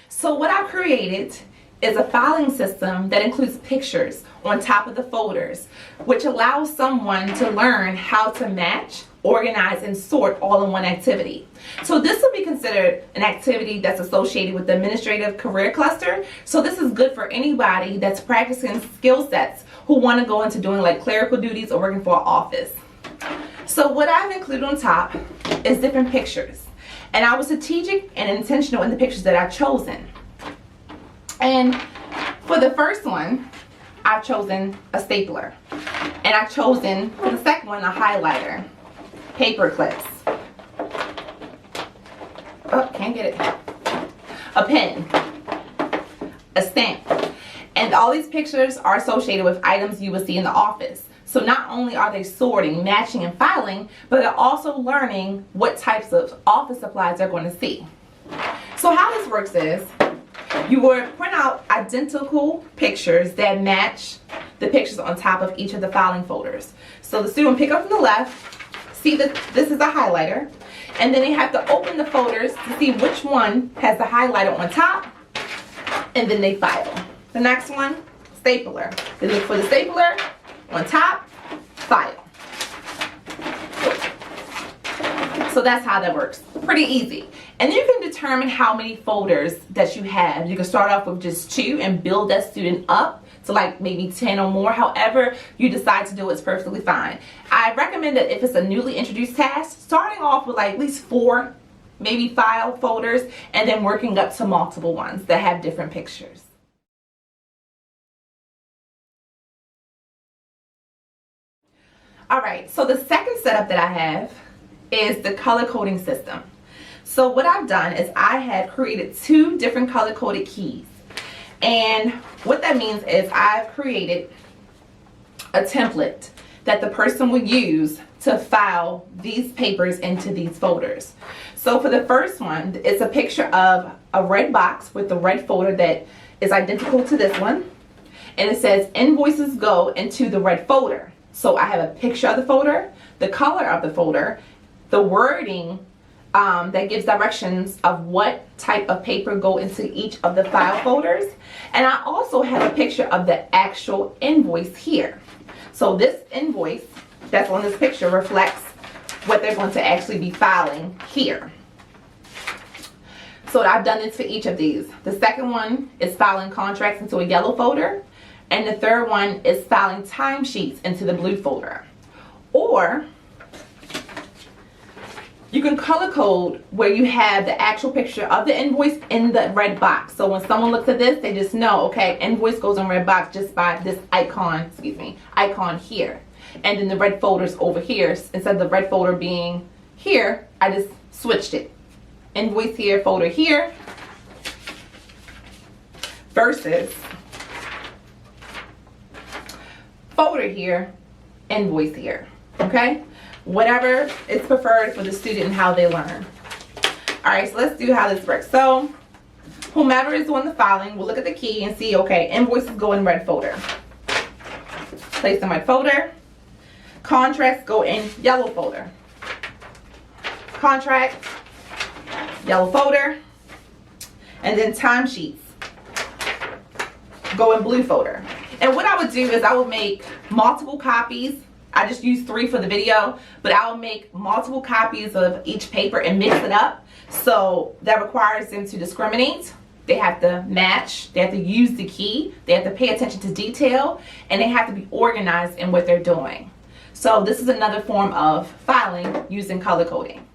So what I've created is a filing system that includes pictures on top of the folders, which allows someone to learn how to match, organize, and sort all in one activity. So this will be considered an activity that's associated with the administrative career cluster. So this is good for anybody that's practicing skill sets who want to go into doing like clerical duties or working for an office. So what I've included on top is different pictures. And I was strategic and intentional in the pictures that I've chosen. And for the first one, I've chosen a stapler. And I've chosen, for the second one, a highlighter, paper clips. Oh, can't get it. A pen, a stamp. And all these pictures are associated with items you will see in the office. So not only are they sorting, matching, and filing, but they're also learning what types of office supplies they're going to see. So how this works is, you would print out identical pictures that match the pictures on top of each of the filing folders. So the student will pick up from the left, see that this is a highlighter, and then they have to open the folders to see which one has the highlighter on top, and then they file. The next one, stapler. They look for the stapler, on top, file. So that's how that works. Pretty easy. And you can determine how many folders that you have. You can start off with just 2 and build that student up to like maybe 10 or more. However you decide to do it's perfectly fine. I recommend that if it's a newly introduced task, starting off with like at least 4, maybe 5 folders, and then working up to multiple ones that have different pictures. Alright, so the second setup that I have is the color coding system. So what I've done is I had created 2 different color coded keys. And what that means is I've created a template that the person will use to file these papers into these folders. So for the first one, it's a picture of a red box with the red folder that is identical to this one. And it says invoices go into the red folder. So I have a picture of the folder, the color of the folder, the wording that gives directions of what type of paper go into each of the file folders. And I also have a picture of the actual invoice here. So this invoice that's on this picture reflects what they're going to actually be filing here. So I've done this for each of these. The second one is filing contracts into a yellow folder. And the third one is filing timesheets into the blue folder. Or you can color code where you have the actual picture of the invoice in the red box. So when someone looks at this, they just know, okay, invoice goes in red box just by this icon, icon here. And then the red folder's over here. Instead of the red folder being here, I just switched it. Invoice here, folder here, versus folder here, invoice here, okay? Whatever is preferred for the student and how they learn. All right, so let's do how this works. So whomever is doing the filing will look at the key and see, okay, invoices go in red folder. Place in red folder. Contracts go in yellow folder. Contracts, yellow folder. And then timesheets go in blue folder. And what I would do is I would make multiple copies. I just used 3 for the video, but I would make multiple copies of each paper and mix it up. So that requires them to discriminate. They have to match, they have to use the key, they have to pay attention to detail, and they have to be organized in what they're doing. So this is another form of filing using color coding.